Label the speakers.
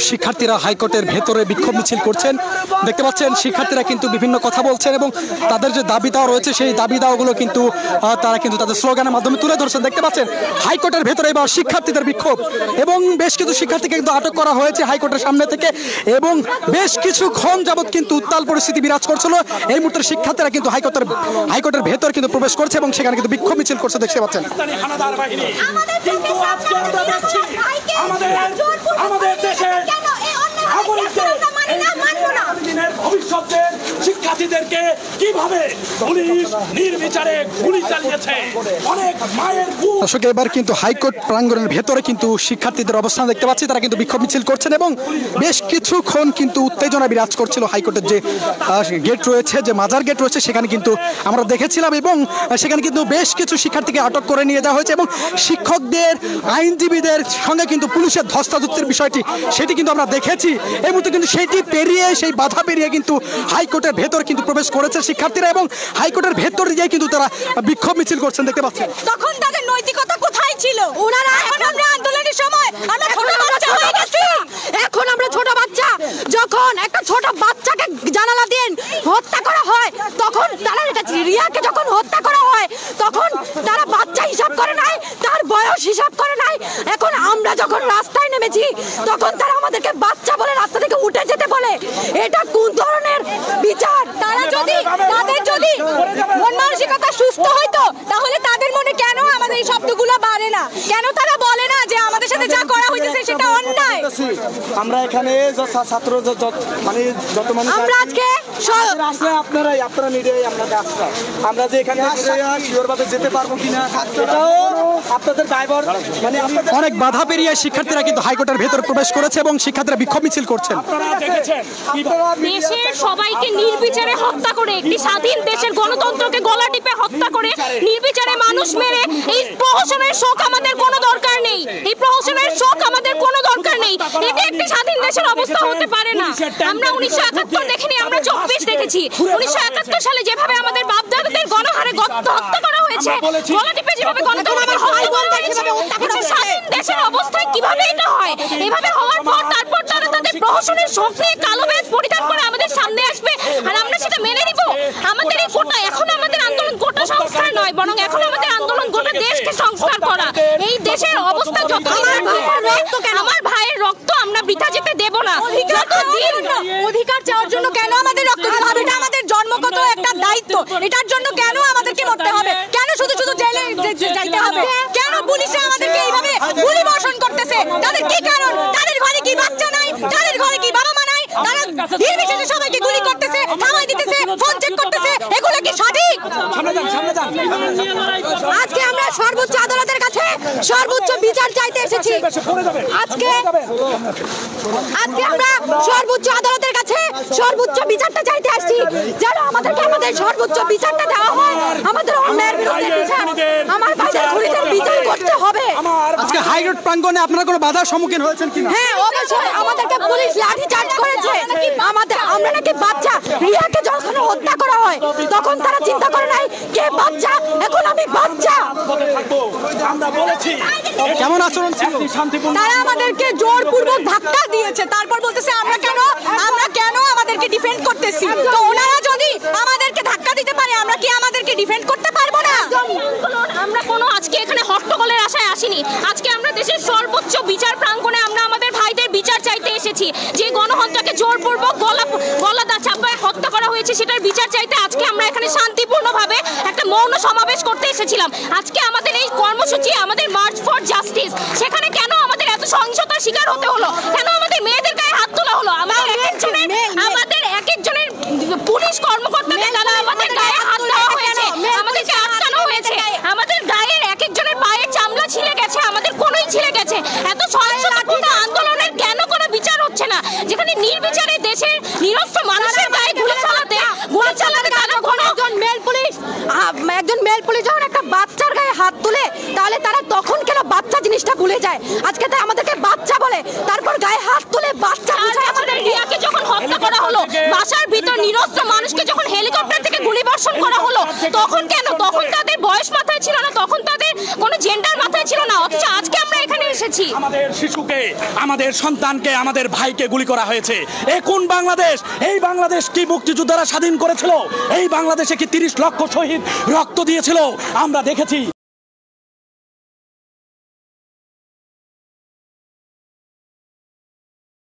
Speaker 1: শিক্ষার্থীরা হাইকোর্টের ভেতরে বিক্ষোভ মিছিল করছেন, দেখতে পাচ্ছেন শিক্ষার্থীরা কিন্তু বিভিন্ন কথা বলছেন এবং তাদের যে দাবি দাওয়া রয়েছে সেই দাবি দাওয়াগুলো কিন্তু তারা কিন্তু তাদের স্লোগানের মাধ্যমে তুলে ধরছেন। দেখতে পাচ্ছেন হাইকোর্টের ভেতরে এবার শিক্ষার্থীদের বিক্ষোভ এবং বেশ কিছু শিক্ষার্থীকে কিন্তু আটক করা হয়েছে হাইকোর্টের সামনে থেকে এবং বেশ কিছুক্ষণ যাবৎ কিন্তু উত্তাল পরিস্থিতি বিরাজ করছিল। এই মুহূর্তে শিক্ষার্থীরা কিন্তু হাইকোর্টের ভেতর কিন্তু প্রবেশ করছে এবং সেখানে কিন্তু বিক্ষোভ মিছিল করছে, দেখতে পাচ্ছেন।
Speaker 2: শিক্ষার্থীদেরকে কিভাবে পুলিশ নির্বিচারে গুলি চালিয়েছে, অনেক মায়ের
Speaker 1: দর্শক এবার কিন্তু হাইকোর্ট প্রাঙ্গণের ভেতরে কিন্তু শিক্ষার্থীদের অবস্থান দেখতে পাচ্ছি, তারা কিন্তু বিক্ষোভ মিছিল করছেন এবং বেশ কিছুক্ষণ কিন্তু উত্তেজনা বিরাজ করছিল। হাইকোর্টের যে গেট রয়েছে, যে মাজার গেট রয়েছে, সেখানে কিন্তু আমরা দেখেছিলাম এবং সেখানে কিন্তু বেশ কিছু শিক্ষার্থীকে আটক করে নিয়ে যাওয়া হয়েছে এবং শিক্ষকদের আইনজীবীদের সঙ্গে কিন্তু পুলিশের ধস্তাধস্তির বিষয়টি সেটি কিন্তু আমরা দেখেছি। এই মুহূর্তে কিন্তু সেটি পেরিয়ে, সেই বাধা পেরিয়ে কিন্তু হাইকোর্টের ভেতর কিন্তু প্রবেশ করেছে শিক্ষার্থীরা এবং হাইকোর্টের ভেতর দিয়ে কিন্তু তারা বিক্ষোভ মিছিল করছেন, দেখতে পাচ্ছেন।
Speaker 3: তখন তাদের নৈতিকতা কোথায় ছিল? ওনারা এখন আমরা আন্দোলনের সময় আমরা ছোট বাচ্চা হয়ে গেছি। এখন আমরা ছোট বাচ্চা, যখন একটা ছোট বাচ্চাকে জানালা দিয়ে হত্যা করা হয়, তখন তারা রিয়াকে যখন হত্যা করা হয় তখন তারা বাচ্চা হিসাব করে নাই, তার বয়স হিসাব করে নাই। এখন আমরা যখন রাস্তায় নেমেছি তখন তারা আমাদেরকে বাচ্চা বলে রাস্তা থেকে উঠে যেতে বলে। এটা কোন ধরনের বিচার? তাদের যদি মন মানসিকতা সুস্থ হইতো তাহলে তাদের মনে কেন আমাদের এই শব্দগুলো বাড়ে না? কেন তারা বলে না যে আমাদের সাথে যা করা হইতেছে সেটা অন্যায়?
Speaker 4: আমরা এখানে ছাত্র মানে যত মানুষ
Speaker 3: আমরা আজকে
Speaker 4: আপনারা মিডিয়ায় আমরা যে এখানে শিওরভাবে যেতে পারবো কিনা এটাও আপনাদের দায়ভার। মানে
Speaker 1: অনেক বাধা পেরিয়ে শিক্ষার্থীরা কিন্তু হাইকোর্টের ভেতর প্রবেশ করেছে এবং শিক্ষার্থীরা বিক্ষোভ মিছিল করছেন।
Speaker 5: দেশের সবাইকে নির্বিচারে হত্যা করে, একটি স্বাধীন দেশের গণতন্ত্রকে গলা টিপে হত্যা করে নির্বিচারে মানুষ মেরে এই প্রহসনের শোক আমাদের কোনো দরকার নেই। এই প্রহসনের শোক আমাদের কোনো দরকার নেই। এটা একটি স্বাধীন দেশের অবস্থা হতে পারে না। আমরা 1971 দেখিনি, আমরা 24 দেখেছি। 1971 সালে যেভাবে আমাদের বাপ-দাদাদের গণহারে হত্যা করা হয়েছে, গলা টিপে যেভাবে গণতন্ত্র স্বাধীন দেশের অবস্থায় কিভাবে এটা হয়? এভাবে হওয়ার পর তারপর তারা তাদের প্রহসনের শোক নিয়ে কালো ব্যাজ পরিধান করে আমাদের সামনে আসবে আর আমরা সেটা মেনে নিব? আমাদের এই গোটা, এখন আমাদের আন্দোলন গোটা সংস্কার নয়, বরং এখন আমাদের আন্দোলন গোটা দেশকে সংস্কার করা। এই দেশের অবস্থা যত আমার ভাইয়ের রক্ত আমরা বৃথা যেতে দেব না।
Speaker 3: অধিকার চাওয়ার জন্য কেন আমাদের রক্ত দিতে হবে? এটা আমাদের জন্মগত একটা দায়িত্ব। এটার জন্য কেন আমাদেরকে মরতে হবে? কেন শুধু জেলে যাইতে হবে? কেন পুলিশে আমাদেরকে এইভাবে গুলি বর্ষণ করতেছে? তাদের কি কারণ? তাদের ঘরে কি বাচ্চা নাই? তাদের ঘরে কি বাবা মা নাই? তারা নির্বিশেষে সবাইকে গুলি করতেছে, থামাই দিতেছে, ফোন চেক করতেছে। এগুলো কি সঠিক? আজকে আমরা সর্বোচ্চ আদালতের কাছে সর্বোচ্চ বিচার চাইতে এসেছি। আজকে আমরা সর্বোচ্চ আদালতের কাছে সর্বোচ্চ বিচারটা চাইতে আসছি, যেন আমাদেরকে আমাদের সর্বোচ্চ বিচারটা দেওয়া হয়। আমাদের অন্যায়ের বিরুদ্ধে বিচার, আমার ভাইদের খুনিদের বিচার করতে হবে।
Speaker 1: আজকে হাইকোর্ট প্রাঙ্গণে আপনারা কোনো বাধার সম্মুখীন হয়েছেন কিনা?
Speaker 3: হ্যাঁ, অবশ্যই আমাদেরকে পুলিশ লাঠি চার্জ করেছে। আমরা নাকি বাচ্চা। রিয়াকে যখন হত্যা করা হয় তখন তারা চিন্তা করে নাই কে বাচ্চা, এখন আমি বাচ্চা।
Speaker 1: কেমন আচরণ ছিল?
Speaker 3: তারা আমাদেরকে জোরপূর্বক ধাক্কা দিয়েছে, তারপর বলতেছে আমরা কেন আমাদেরকে ডিফেন্ড করতেছি। তো ওনারা যদি আমাদেরকে ধাক্কা দিতে পারে, আমরা কি আমাদেরকে ডিফেন্ড করতে পারবো না?
Speaker 5: আমরা কোনো আজকে এখানে হট্টগোলের আশায় আসিনি। আজকে আমরা দেশের সর্বোচ্চ বিচার প্রাঙ্গণে আমরা আমাদের ভাইদের বিচার চাইতে এসেছি। যে গণহত্যাকে জোরপূর্বক গলা চাপায় হত্যা করা হয়েছে সেটার বিচার চাইতে আজকে আমরা এখানে শান্তিপূর্ণভাবে একটা মৌন সমাবেশ করতে এসেছিলাম। আজকে আমাদের এই কর্মসূচি, আমাদের মার্চ ফর জাস্টিস, সেখানে কেন আমাদের এত সহিংসতার শিকার হতে হলো? কেন আমাদের মেয়েদের গায়ে হাত তোলা হলো? আমাদের এক একজনের পুলিশ কর্মকর্তাদের দ্বারা আমাদের গায়ে হাত দেওয়া হয়েছে, আমাদেরকে আটকানো হয়েছে, আমাদের গায়ের এক একজনের পায়ের চামড়া ছিঁড়ে গেছে, আমাদের কোনোই ছিঁড়ে গেছে। এত সহিংসতাপূর্ণ আন্দোলনের কেন কোনো বিচার হচ্ছে না? যেখানে নির্বিচারে দেশের নিরস্ত্র মানুষের গায়ে গুলি চালাতে
Speaker 3: একজন মেল পুলিশ যখন একটা বাচ্চার গায়ে হাত তুলে, তাহলে তারা তখন কেন বাচ্চা জিনিসটা ভুলে যায়? আজকে তাই আমাদেরকে বাচ্চা বলে, তারপর গায়ে হাত তুলে বাচ্চা বোঝায়।
Speaker 5: আমাদের রিয়াকে যখন হত্যা করা হলো, বাসার ভিতর নিরস্ত্র মানুষকে যখন হেলিকপ্টার থেকে গুলি বর্ষণ করা হলো, তখন কেন? তখন তাদের বয়স মাথায় ছিল না, তখন তাদের কোনো জেন্ডার মাথায় ছিল না। অথচ আজকে আমরা এখানে এসেছি।
Speaker 2: আমাদের শিশুকে, আমাদের সন্তানকে, আমাদের ভাইকে গুলি করা হয়েছে। এ কোন বাংলাদেশ? এই বাংলাদেশ কি মুক্তিযোদ্ধারা স্বাধীন করেছিল? এই বাংলাদেশে কি 30 লক্ষ শহীদ রক্ত দিয়েছিল? আমরা দেখেছি।